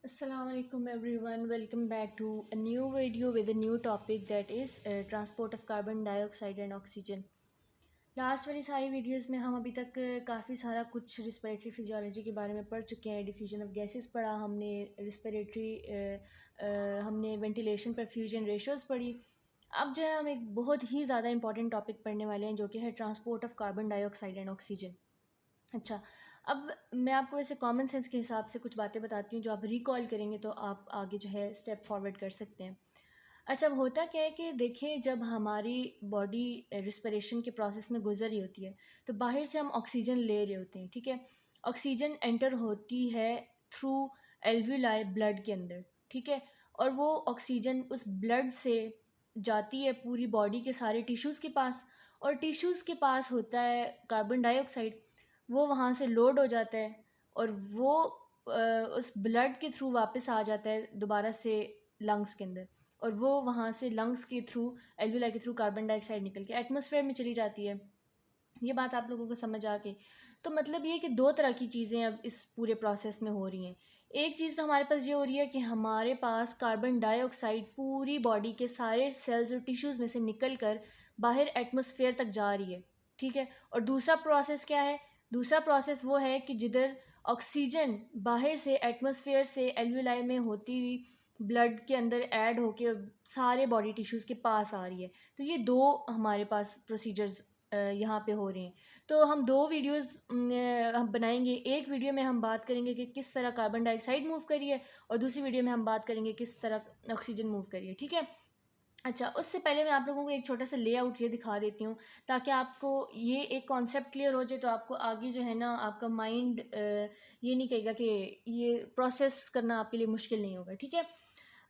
Assalamu alaikum everyone. Welcome back to a new video with a new topic that is transport of carbon dioxide and oxygen. Last वाली सारी videos में हम अभी तक काफ़ी सारा कुछ रिस्पिरेटरी फिजियोलॉजी के बारे में पढ़ चुके हैं। डिफ्यूजन ऑफ गैसेस पढ़ा हमने, रिस्पिरेटरी हमने वेंटिलेशन परफ्यूजन रेशोज़ पढ़ी। अब जो है हम एक बहुत ही ज़्यादा इंपॉर्टेंट टॉपिक पढ़ने वाले हैं जो कि है transport of carbon dioxide and oxygen. अच्छा, अब मैं आपको ऐसे कॉमन सेंस के हिसाब से कुछ बातें बताती हूँ जो आप रिकॉल करेंगे तो आप आगे जो है स्टेप फॉरवर्ड कर सकते हैं। अच्छा, अब होता क्या है कि देखिए, जब हमारी बॉडी रिस्पिरेशन के प्रोसेस में गुजर रही होती है तो बाहर से हम ऑक्सीजन ले रहे होते हैं, ठीक है। ऑक्सीजन एंटर होती है थ्रू एल्वुलाई ब्लड के अंदर, ठीक है। और वो ऑक्सीजन उस ब्लड से जाती है पूरी बॉडी के सारे टिश्यूज़ के पास, और टिश्यूज़ के पास होता है कार्बन डाइऑक्साइड। वो वहाँ से लोड हो जाता है और वो उस ब्लड के थ्रू वापस आ जाता है दोबारा से लंग्स के अंदर, और वो वहाँ से लंग्स के थ्रू एल्वुलाई के थ्रू कार्बन डाइऑक्साइड निकल के एटमॉस्फेयर में चली जाती है। ये बात आप लोगों को समझ आ गई। तो मतलब ये कि दो तरह की चीज़ें अब इस पूरे प्रोसेस में हो रही हैं। एक चीज़ तो हमारे पास ये हो रही है कि हमारे पास कार्बन डाइऑक्साइड पूरी बॉडी के सारे सेल्स और टिश्यूज़ में से निकल कर बाहर एटमॉस्फेयर तक जा रही है, ठीक है। और दूसरा प्रोसेस क्या है? दूसरा प्रोसेस वो है कि जिधर ऑक्सीजन बाहर से एटमॉस्फेयर से एल्वुलाई में होती हुई ब्लड के अंदर ऐड होके सारे बॉडी टिश्यूज़ के पास आ रही है। तो ये दो हमारे पास प्रोसीजर्स यहाँ पे हो रहे हैं। तो हम दो वीडियोस हम बनाएंगे। एक वीडियो में हम बात करेंगे कि किस तरह कार्बन डाइऑक्साइड मूव करी है, और दूसरी वीडियो में हम बात करेंगे किस तरह ऑक्सीजन मूव करी है, ठीक है। अच्छा, उससे पहले मैं आप लोगों को एक छोटा सा लेआउट ये दिखा देती हूँ ताकि आपको ये एक कॉन्सेप्ट क्लियर हो जाए, तो आपको आगे जो है ना आपका माइंड ये नहीं कहेगा कि ये प्रोसेस करना आपके लिए मुश्किल नहीं होगा, ठीक है।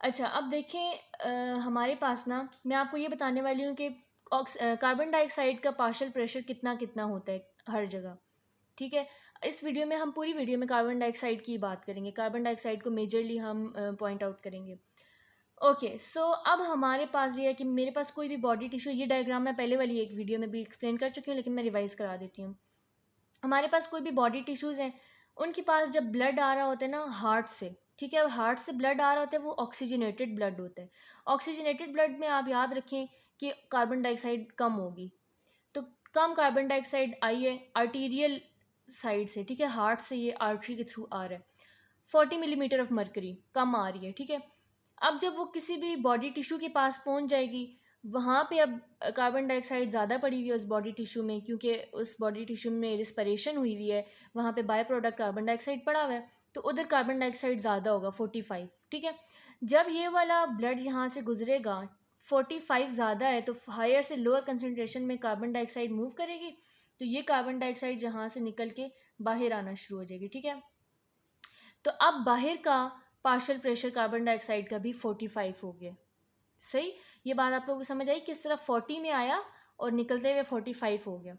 अच्छा, अब देखें, हमारे पास ना मैं आपको ये बताने वाली हूँ कि कार्बन डाइऑक्साइड का पार्शियल प्रेशर कितना कितना होता है हर जगह, ठीक है। इस वीडियो में हम पूरी वीडियो में कार्बन डाइऑक्साइड की बात करेंगे, कार्बन डाइऑक्साइड को मेजरली हम पॉइंट आउट करेंगे। ओके, सो अब हमारे पास ये है कि मेरे पास कोई भी बॉडी टिश्यू, ये डायग्राम मैं पहले वाली एक वीडियो में भी एक्सप्लेन कर चुकी हूँ लेकिन मैं रिवाइज करा देती हूँ। हमारे पास कोई भी बॉडी टिश्यूज़ हैं, उनके पास जब ब्लड आ रहा होता है ना हार्ट से, ठीक है, अब हार्ट से ब्लड आ रहा होता है, वो ऑक्सीजनेटेड ब्लड होता है। ऑक्सीजनेटेड ब्लड में आप याद रखें कि कार्बन डाइऑक्साइड कम होगी। तो कम कार्बन डाइऑक्साइड आई है आर्टीरियल साइड से, ठीक है, हार्ट से ये आर्टरी के थ्रू आ रहा है। 40 मिलीमीटर ऑफ मर्करी कम आ रही है, ठीक है। अब जब वो किसी भी बॉडी टिश्यू के पास पहुंच जाएगी, वहाँ पे अब कार्बन डाइऑक्साइड ज़्यादा पड़ी हुई है उस बॉडी टिश्यू में, क्योंकि उस बॉडी टिश्यू में रिस्पिरेशन हुई हुई है, वहाँ पे बाय प्रोडक्ट कार्बन डाइऑक्साइड पड़ा हुआ है, तो उधर कार्बन डाइऑक्साइड ज़्यादा होगा 45, ठीक है। जब ये वाला ब्लड यहाँ से गुजरेगा, 45 ज़्यादा है तो हायर से लोअर कंसनट्रेशन में कार्बन डाइऑक्साइड मूव करेगी, तो ये कार्बन डाइऑक्साइड यहाँ से निकल के बाहर आना शुरू हो जाएगी, ठीक है। तो अब बाहर का पार्शियल प्रेशर कार्बन डाइऑक्साइड का भी 45 हो गया। सही, ये बात आप लोगों को समझ आई किस तरह 40 में आया और निकलते हुए 45 हो गया।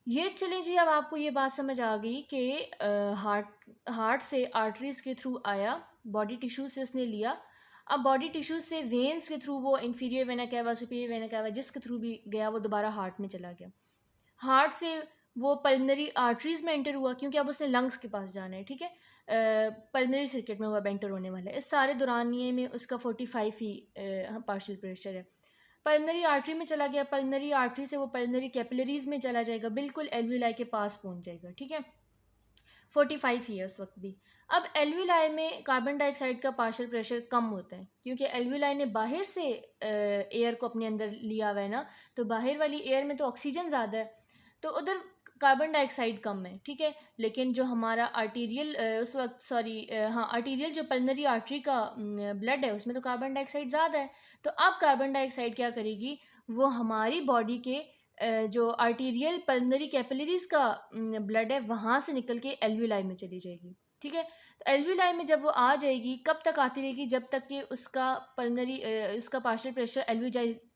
ये चलें जी, अब आपको ये बात समझ आ गई कि हार्ट से आर्टरीज के थ्रू आया, बॉडी टिश्यू से उसने लिया। अब बॉडी टिश्यू से वेन्स के थ्रू वो inferior vena cava, superior vena cava, जिसके थ्रू भी गया वो दोबारा हार्ट में चला गया। हार्ट से वो पल्मनरी आर्टरीज में एंटर हुआ क्योंकि अब उसने लंग्स के पास जाना है, ठीक है। पल्मनरी सर्किट में वो अब एंटर होने वाला है। इस सारे दौरानिए में उसका 45 ही पार्शियल प्रेशर है। पल्मनरी आर्टरी में चला गया, पल्मनरी आर्टरी से वो पल्मनरी कैपिलरीज में चला जाएगा, बिल्कुल एल्वुलाई के पास पहुंच जाएगा, ठीक है। 45 ही है उस वक्त भी। अब एल्वुलाई में कार्बन डाइऑक्साइड का पार्शियल प्रेशर कम होता है क्योंकि एल्वुलाई ने बाहर से एयर को अपने अंदर लिया हुआ है ना, तो बाहर वाली एयर में तो ऑक्सीजन ज़्यादा है, तो उधर कार्बन डाइऑक्साइड कम है, ठीक है। लेकिन जो हमारा आर्टीरियल उस वक्त हाँ आर्टीरियल जो पल्मनरी आर्टरी का ब्लड है उसमें तो कार्बन डाइऑक्साइड ज़्यादा है। तो अब कार्बन डाइऑक्साइड क्या करेगी, वो हमारी बॉडी के जो आर्टीरियल पल्मनरी कैपिलरीज का ब्लड है वहाँ से निकल के एल्वुलाई में चली जाएगी, ठीक है। तो एल्वुलाई में जब वो आ जाएगी, कब तक आती रहेगी, जब तक कि उसका पल्मनरी उसका पार्शियल प्रेशर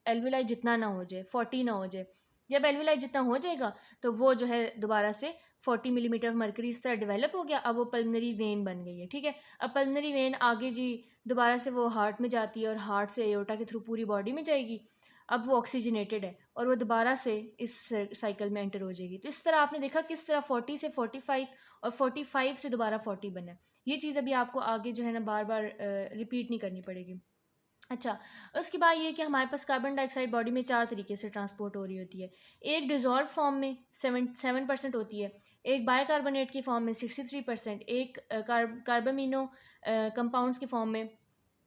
एल्वुलाई जितना ना हो जाए, 40 ना हो जाए। जब एल्वुलाई जितना हो जाएगा तो वो जो है दोबारा से 40 मिलीमीटर मरकरी इस तरह डेवलप हो गया, अब वो पल्मनरी वेन बन गई है, ठीक है। अब पल्मनरी वेन आगे जी दोबारा से वो हार्ट में जाती है और हार्ट से एयोर्टा के थ्रू पूरी बॉडी में जाएगी। अब वो ऑक्सीजनेटेड है और वो दोबारा से इस साइकिल में एंटर हो जाएगी। तो इस तरह आपने देखा किस तरह 40 से 45 और 45 से दोबारा 40 बना है। ये चीज़ अभी आपको आगे जो है ना बार बार रिपीट नहीं करनी पड़ेगी। अच्छा, उसके बाद ये कि हमारे पास कार्बन डाइऑक्साइड बॉडी में 4 तरीके से ट्रांसपोर्ट हो रही होती है। एक डिज़ोल्व फॉर्म में 7% होती है, एक बाइकार्बोनेट की फॉर्म में 63%, एक कार्बामिनो कंपाउंड्स की फॉर्म में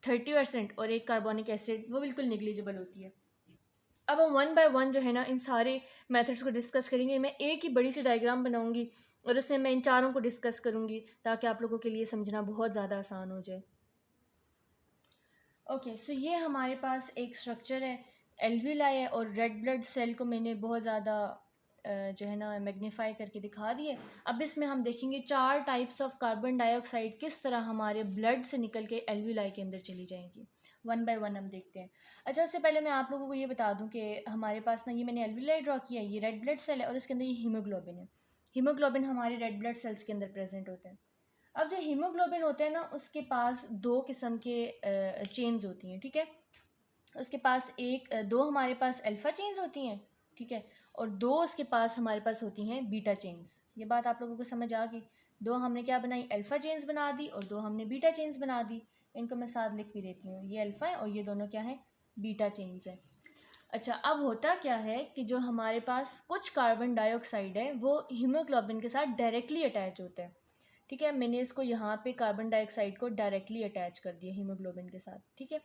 30% और एक कार्बोनिक एसिड वो बिल्कुल निग्लिजिबल होती है। अब हम वन बाय वन जो है ना इन सारे मेथड्स को डिस्कस करेंगे। मैं एक ही बड़ी सी डायग्राम बनाऊंगी और उसमें मैं इन चारों को डिस्कस करूंगी ताकि आप लोगों के लिए समझना बहुत ज़्यादा आसान हो जाए। ओके, सो ये हमारे पास एक स्ट्रक्चर है, एल्विलाई है, और रेड ब्लड सेल को मैंने बहुत ज़्यादा जो है ना मैग्नीफाई करके दिखा दिए। अब इसमें हम देखेंगे 4 टाइप्स ऑफ कार्बन डाइऑक्साइड किस तरह हमारे ब्लड से निकल के एल्विलाई के अंदर चली जाएंगी। वन बाय वन हम देखते हैं। अच्छा, उससे पहले मैं आप लोगों को ये बता दूं कि हमारे पास ना ये मैंने एल्विलाई ड्रॉ किया है, ये रेड ब्लड सेल है और इसके अंदर ये हीमोग्लोबिन है। हीमोग्लोबिन हमारे रेड ब्लड सेल्स के अंदर प्रेजेंट होते हैं। अब जो हीमोग्लोबिन होते हैं ना उसके पास 2 किस्म के चेन्स होती हैं, ठीक है। उसके पास दो हमारे पास अल्फ़ा चेन्स होती हैं, ठीक है, और 2 उसके पास हमारे पास होती हैं बीटा चेन्स। ये बात आप लोगों को समझ आ गई। 2 हमने क्या बनाई, अल्फ़ा चेन्स बना दी, और 2 हमने बीटा चेन्स बना दी। इनको मैं साथ लिख भी देती हूँ, ये अल्फ़ा है और ये दोनों क्या है, बीटा चेन्स है। अच्छा, अब होता क्या है कि जो हमारे पास कुछ कार्बन डाइऑक्साइड है वो हीमोग्लोबिन के साथ डायरेक्टली अटैच होता है, ठीक है। मैंने इसको यहाँ पे कार्बन डाइऑक्साइड को डायरेक्टली अटैच कर दिया हीमोग्लोबिन के साथ, ठीक है।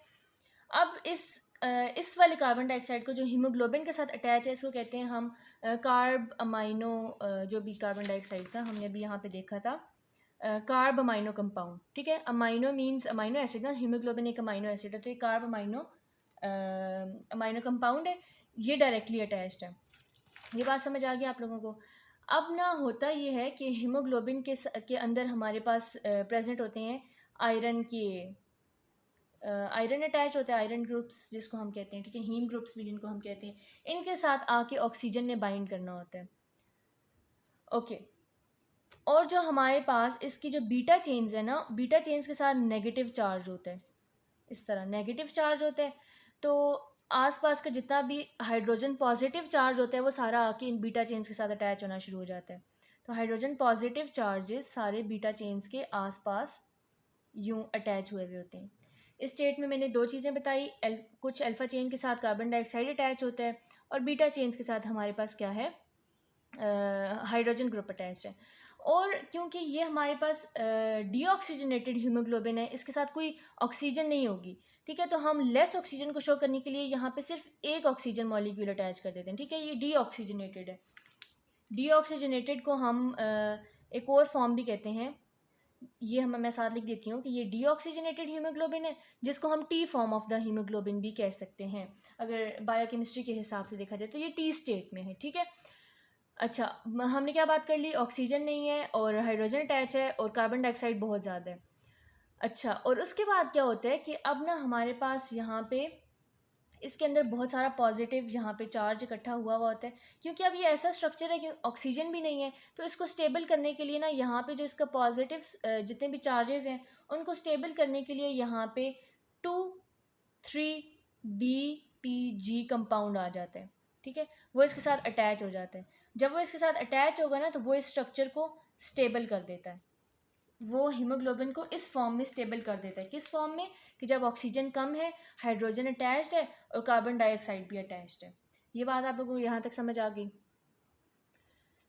अब इस वाले कार्बन डाइऑक्साइड को जो हीमोग्लोबिन के साथ अटैच है इसको कहते हैं हम कार्ब अमाइनो, जो भी कार्बन डाइऑक्साइड था हमने अभी यहाँ पे देखा था कार्ब अमाइनो कंपाउंड, ठीक है। अमाइनो मीन्स अमाइनो एसिड ना, हीमोग्लोबिन एक अमाइनो एसिड है, तो ये कार्ब अमाइनो कंपाउंड है, ये डायरेक्टली अटैच्ड है। ये बात समझ आ गई आप लोगों को। अब ना होता ये है कि हीमोग्लोबिन के अंदर हमारे पास प्रेजेंट होते हैं आयरन अटैच होता है, आयरन ग्रुप्स जिसको हम कहते हैं, ठीक है, हीम ग्रुप्स भी जिनको हम कहते हैं। इनके साथ आके ऑक्सीजन ने बाइंड करना होता है, ओके। और जो हमारे पास इसकी जो बीटा चेन्स है ना, बीटा चेन्स के साथ नेगेटिव चार्ज होता है, इस तरह नेगेटिव चार्ज होता है। तो आसपास का जितना भी हाइड्रोजन पॉजिटिव चार्ज होता है वो सारा आके इन बीटा चेन्स के साथ अटैच होना शुरू हो जाता है। तो हाइड्रोजन पॉजिटिव चार्जेस सारे बीटा चेन्स के आसपास यूं अटैच हुए होते हैं। इस स्टेट में मैंने 2 चीज़ें बताई, कुछ अल्फ़ा चेन के साथ कार्बन डाइऑक्साइड अटैच होता है और बीटा चेन्स के साथ हमारे पास क्या है, हाइड्रोजन ग्रुप अटैच है। और क्योंकि ये हमारे पास डीऑक्सीजनेटेड हीमोग्लोबिन है, इसके साथ कोई ऑक्सीजन नहीं होगी, ठीक है, तो हम लेस ऑक्सीजन को शो करने के लिए यहाँ पे सिर्फ एक ऑक्सीजन मॉलिक्यूल अटैच कर देते हैं, ठीक है। ये डीऑक्सीजनेटेड है। डीऑक्सीजनेटेड को हम एक और फॉर्म भी कहते हैं, ये मैं साथ लिख देती हूँ कि ये डीऑक्सीजनेटेड हीमोग्लोबिन है, जिसको हम T form of the haemoglobin भी कह सकते हैं। अगर बायोकेमिस्ट्री के हिसाब से देखा जाए तो ये टी स्टेट में है, ठीक है। अच्छा, हमने क्या बात कर ली, ऑक्सीजन नहीं है और हाइड्रोजन अटैच है और कार्बन डाइऑक्साइड बहुत ज़्यादा है। अच्छा, और उसके बाद क्या होता है कि अब ना हमारे पास यहाँ पे इसके अंदर बहुत सारा पॉजिटिव यहाँ पे चार्ज इकट्ठा हुआ होता है, क्योंकि अब ये ऐसा स्ट्रक्चर है कि ऑक्सीजन भी नहीं है, तो इसको स्टेबल करने के लिए ना यहाँ पे जो इसका पॉजिटिव जितने भी चार्जेस हैं उनको स्टेबल करने के लिए यहाँ पे 2,3-BPG कंपाउंड आ जाता है, ठीक है, वो इसके साथ अटैच हो जाता है। जब वो इसके साथ अटैच होगा ना तो वो इस स्ट्रक्चर को स्टेबल कर देता है, वो हीमोग्लोबिन को इस फॉर्म में स्टेबल कर देता है। किस फॉर्म में, कि जब ऑक्सीजन कम है, हाइड्रोजन अटैच्ड है और कार्बन डाइऑक्साइड भी अटैच्ड है। ये बात आप लोगों को यहाँ तक समझ आ गई।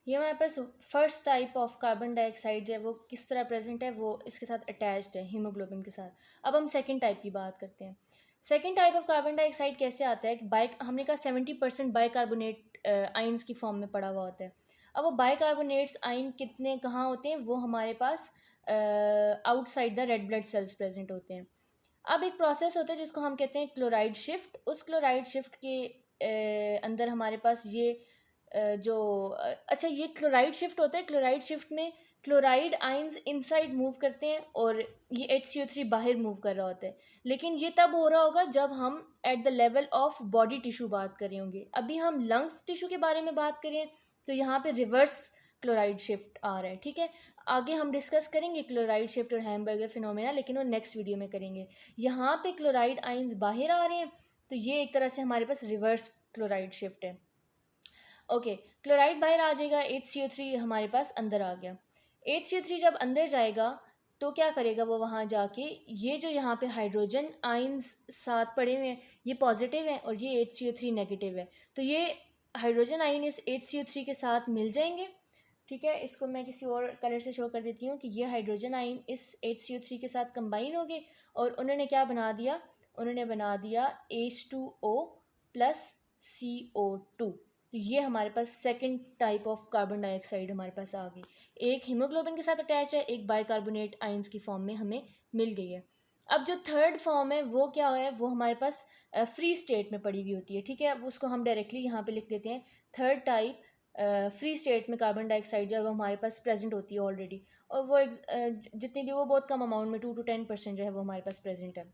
ये हमारे पास first type of carbon dioxide जो है वो किस तरह प्रेजेंट है, वो इसके साथ अटैच्ड है हीमोग्लोबिन के साथ। अब हम सेकेंड टाइप की बात करते हैं। Second type of carbon dioxide कैसे आता है कि हमने कहा 70% बाइकार्बोनेट आइंस की फॉर्म में पड़ा हुआ होता है। अब वो बाइकार्बोनेट्स आइन कितने कहाँ होते हैं, वो हमारे पास outside the red blood cells present होते हैं। अब एक प्रोसेस होता है जिसको हम कहते हैं क्लोराइड शिफ्ट। उस क्लोराइड शिफ्ट के अंदर हमारे पास ये अच्छा, ये क्लोराइड शिफ्ट होता है। क्लोराइड शिफ्ट में क्लोराइड आइंस इनसाइड मूव करते हैं और ये HCO3 बाहर मूव कर रहा होता है, लेकिन ये तब हो रहा होगा जब हम at the level of body tissue बात कर रहे होंगे। अभी हम लंग्स टिश्यू के बारे में बात करें तो यहाँ पे रिवर्स क्लोराइड शिफ्ट आ रहा है, ठीक है। आगे हम डिस्कस करेंगे क्लोराइड शिफ्ट और हैमबर्गर फिनोमेना, लेकिन वो नेक्स्ट वीडियो में करेंगे। यहाँ पे क्लोराइड आइंस बाहर आ रहे हैं तो ये एक तरह से हमारे पास रिवर्स क्लोराइड शिफ्ट है। ओके, क्लोराइड बाहर आ जाएगा, HCO3 हमारे पास अंदर आ गया। HCO3 जब अंदर जाएगा तो क्या करेगा वो, वहाँ जाके ये जो यहाँ पे हाइड्रोजन आइंस साथ पड़े हुए हैं ये पॉजिटिव है और ये HCO3 नेगेटिव है, तो ये हाइड्रोजन आइन इस HCO3 के साथ मिल जाएंगे। ठीक है, इसको मैं किसी और कलर से शो कर देती हूँ कि ये हाइड्रोजन आइन इस HCO3 के साथ कंबाइन हो गए और उन्होंने क्या बना दिया, उन्होंने बना दिया H2O प्लस CO2। तो ये हमारे पास second type of carbon dioxide हमारे पास आ गई। एक हीमोग्लोबिन के साथ अटैच है, एक बाइकार्बोनेट आइंस की फॉर्म में हमें मिल गई है। अब जो थर्ड फॉर्म है वो क्या है, वो हमारे पास फ्री स्टेट में पड़ी हुई होती है। ठीक है, अब उसको हम डायरेक्टली यहाँ पे लिख देते हैं। थर्ड टाइप फ्री स्टेट में कार्बन डाइऑक्साइड जो है वो हमारे पास प्रेजेंट होती है ऑलरेडी, और वो जितनी भी, वो बहुत कम अमाउंट में 2 to 10% जो है वो हमारे पास प्रेजेंट है।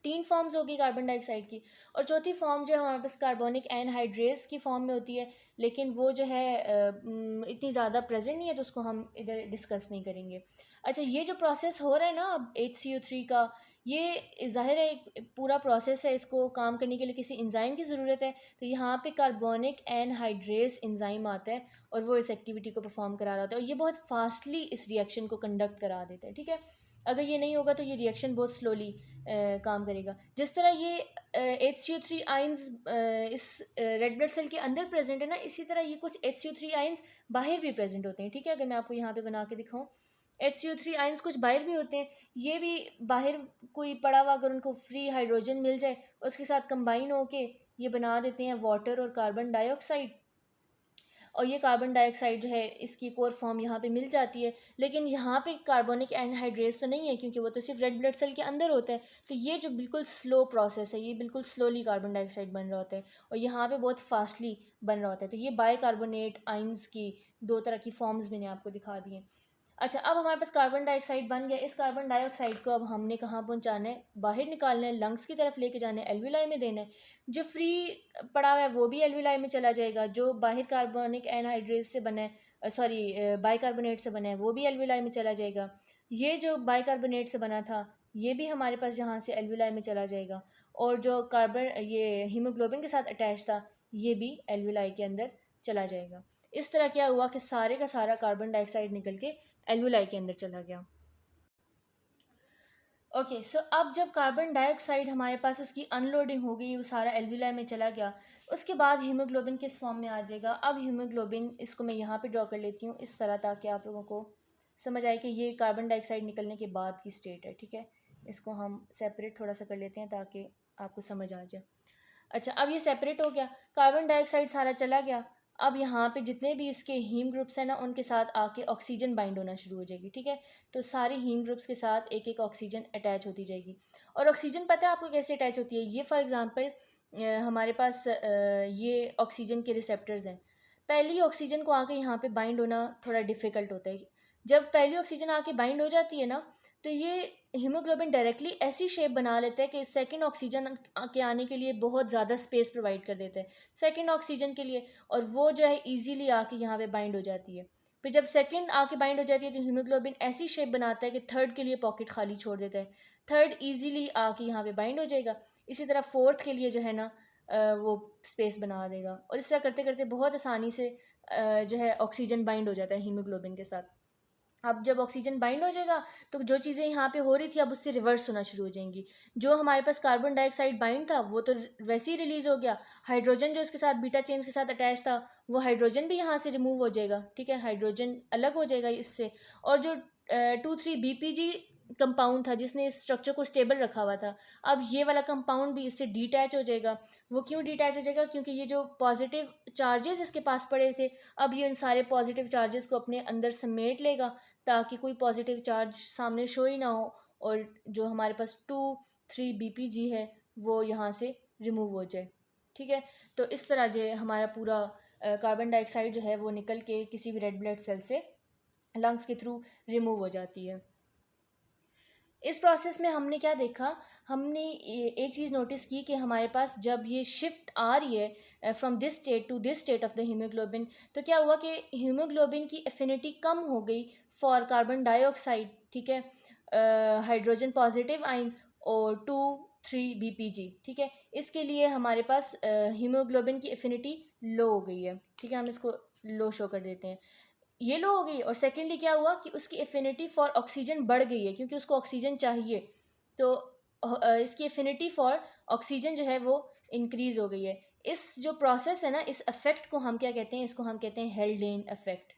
तीन फॉर्म्स होगी कार्बन डाइऑक्साइड की, और चौथी फॉर्म जो है हमारे पास कार्बोनिक एनहाइड्रेस की फॉर्म में होती है, लेकिन वो जो है इतनी ज़्यादा प्रेजेंट नहीं है, तो उसको हम इधर डिस्कस नहीं करेंगे। अच्छा, ये जो प्रोसेस हो रहा है ना अब HCO3 का, ये ज़ाहिर है एक पूरा प्रोसेस है, इसको काम करने के लिए किसी एंजाइम की ज़रूरत है। तो यहाँ पे कार्बोनिक एनहाइड्रेस एंजाइम आता है और वो इस एक्टिविटी को परफॉर्म करा रहा होता है, और ये बहुत फास्टली इस रिएक्शन को कंडक्ट करा देता है। ठीक है, अगर ये नहीं होगा तो ये रिएक्शन बहुत स्लोली काम करेगा। जिस तरह ये HCO3 आइंस इस रेड ब्लड सेल के अंदर प्रेजेंट है ना, इसी तरह ये कुछ HCO3 आइंस बाहर भी प्रेजेंट होते हैं। ठीक है, अगर मैं आपको यहाँ पे बना के दिखाऊँ, HCO3 आइंस कुछ बाहर भी होते हैं। ये भी बाहर कोई पड़ा हुआ अगर उनको फ्री हाइड्रोजन मिल जाए, उसके साथ कंबाइन होके ये बना देते हैं वाटर और कार्बन डाइऑक्साइड, और ये कार्बन डाइऑक्साइड जो है इसकी एक और फॉर्म यहाँ पे मिल जाती है। लेकिन यहाँ पे कार्बोनिक एनहाइड्रेस तो नहीं है, क्योंकि वो तो सिर्फ रेड ब्लड सेल के अंदर होता है। तो ये जो बिल्कुल स्लो प्रोसेस है, ये बिल्कुल स्लोली कार्बन डाइऑक्साइड बन रहा होता है, और यहाँ पे बहुत फास्टली बन रहा होता है। तो ये बाइकार्बोनेट आइंस की दो तरह की फॉर्म्स मैंने आपको दिखा दी हैं। अच्छा, अब हमारे पास कार्बन डाइऑक्साइड बन गया। इस कार्बन डाइऑक्साइड को अब हमने कहाँ पहुँचाना है, बाहर निकालना है, लंग्स की तरफ लेके जाना है, एल्विलाई में देना है। जो फ्री पड़ा हुआ है वो भी एल्विलाई में चला जाएगा, जो बाहर कार्बोनिक एनहाइड्रेट से बना है, सॉरी बाइकार्बोनेट से बना है, वो भी एल्विलाई में चला जाएगा। ये जो बाइकार्बोनेट से बना था ये भी हमारे पास यहाँ से एल्विलाई में चला जाएगा, और जो कार्बन ये हीमोग्लोबिन के साथ अटैच था ये भी एल्विलाई के अंदर चला जाएगा। इस तरह क्या हुआ कि सारे का सारा कार्बन डाइऑक्साइड निकल के एल्विलाई के अंदर चला गया। ओके, सो अब जब कार्बन डाइऑक्साइड हमारे पास उसकी अनलोडिंग हो गई, वो सारा एल्विलाई में चला गया, उसके बाद हीमोग्लोबिन किस फॉर्म में आ जाएगा। अब हीमोग्लोबिन, इसको मैं यहाँ पे ड्रॉ कर लेती हूँ इस तरह, ताकि आप लोगों को समझ आए कि ये कार्बन डाइऑक्साइड निकलने के बाद की स्टेट है। ठीक है, इसको हम सेपरेट थोड़ा सा कर लेते हैं ताकि आपको समझ आ जाए। अच्छा, अब ये सेपरेट हो गया, कार्बन डाइऑक्साइड सारा चला गया। अब यहाँ पे जितने भी इसके हीम ग्रुप्स हैं ना, उनके साथ आके ऑक्सीजन बाइंड होना शुरू हो जाएगी। ठीक है, तो सारी हीम ग्रुप्स के साथ एक एक ऑक्सीजन अटैच होती जाएगी। और ऑक्सीजन पता है आपको कैसे अटैच होती है, ये फॉर एग्जांपल हमारे पास ये ऑक्सीजन के रिसेप्टर्स हैं। पहली ऑक्सीजन को आके यहाँ पे बाइंड होना थोड़ा डिफ़िकल्ट होता है। जब पहली ऑक्सीजन आके बाइंड हो जाती है ना, तो ये हीमोग्लोबिन डायरेक्टली ऐसी शेप बना लेता है कि सेकंड ऑक्सीजन के आने के लिए बहुत ज़्यादा स्पेस प्रोवाइड कर देता है सेकंड ऑक्सीजन के लिए, और वो जो है इजीली आके यहाँ पे बाइंड हो जाती है। फिर जब सेकंड आके बाइंड हो जाती है तो हीमोग्लोबिन ऐसी शेप बनाता है कि थर्ड के लिए पॉकेट खाली छोड़ देता है, थर्ड ईजीली आके यहाँ पे बाइंड हो जाएगा। इसी तरह फोर्थ के लिए जो है ना वो स्पेस बना देगा, और इस तरह करते करते बहुत आसानी से जो है ऑक्सीजन बाइंड हो जाता है हीमोग्लोबिन के साथ। अब जब ऑक्सीजन बाइंड हो जाएगा तो जो चीज़ें यहाँ पे हो रही थी अब उससे रिवर्स होना शुरू हो जाएंगी। जो हमारे पास कार्बन डाइऑक्साइड बाइंड था वो तो वैसे ही रिलीज़ हो गया, हाइड्रोजन जो इसके साथ बीटा चेन्स के साथ अटैच था वो हाइड्रोजन भी यहाँ से रिमूव हो जाएगा। ठीक है, हाइड्रोजन अलग हो जाएगा इससे, और जो 2,3-BPG कंपाउंड था जिसने इस स्ट्रक्चर को स्टेबल रखा हुआ था, अब ये वाला कंपाउंड भी इससे डिटैच हो जाएगा। वो क्यों डिटैच हो जाएगा, क्योंकि ये जो पॉजिटिव चार्जेस इसके पास पड़े थे, अब ये उन सारे पॉजिटिव चार्जेस को अपने अंदर समेट लेगा, ताकि कोई पॉजिटिव चार्ज सामने शो ही ना हो, और जो हमारे पास 2,3-BPG है वो यहाँ से रिमूव हो जाए। ठीक है, तो इस तरह जो हमारा पूरा कार्बन डाइऑक्साइड जो है वो निकल के किसी भी रेड ब्लड सेल से लंग्स के थ्रू रिमूव हो जाती है। इस प्रोसेस में हमने क्या देखा, हमने एक चीज़ नोटिस की कि हमारे पास जब ये शिफ्ट आ रही है from this state to this state of the haemoglobin, तो क्या हुआ कि हीमोग्लोबिन की एफिनिटी कम हो गई फॉर कार्बन डाइऑक्साइड। ठीक है, हाइड्रोजन पॉजिटिव आइंस और 2,3-BPG, ठीक है। इसके लिए हमारे पास हीमोग्लोबिन की एफिनिटी लो हो गई है, ठीक है, हम इसको लो शो कर देते हैं। ये लो हो गई, और सेकेंडली क्या हुआ कि उसकी एफिनिटी फॉर ऑक्सीजन बढ़ गई है क्योंकि उसको ऑक्सीजन चाहिए, तो इसकी एफिनिटी फॉर ऑक्सीजन जो है वो इंक्रीज हो गई है। इस जो प्रोसेस है ना, इस अफेक्ट को हम क्या कहते हैं, इसको हम कहते हैं हेल्डेन अफेक्ट।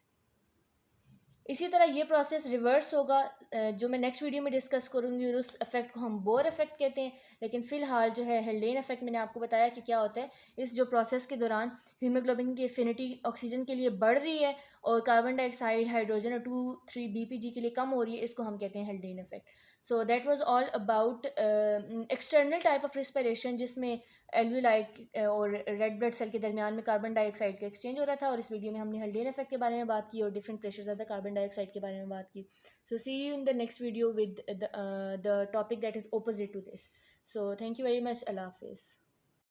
इसी तरह ये प्रोसेस रिवर्स होगा, जो मैं नेक्स्ट वीडियो में डिस्कस करूँगी, और उस इफेक्ट को हम बोर इफेक्ट कहते हैं। लेकिन फ़िलहाल जो है हेल्डेन इफेक्ट मैंने आपको बताया कि क्या होता है। इस जो प्रोसेस के दौरान हीमोग्लोबिन की एफिनिटी ऑक्सीजन के लिए बढ़ रही है और कार्बन डाइऑक्साइड, हाइड्रोजन और 2,3-BPG के लिए कम हो रही है, इसको हम कहते हैं हेल्डेन effect. So that was all about external type of respiration, जिसमें एल्वियोलाई और रेड ब्लड सेल के दरमियान में कार्बन डाइऑक्साइड का एक्सचेंज हो रहा था, और इस वीडियो में हमने हेल्डेन इफेक्ट के बारे में बात की और different pressures of the carbon dioxide के बारे में बात की। So see you in the next video with the topic that is opposite to this. So thank you very much, अल्लाह हाफिज़।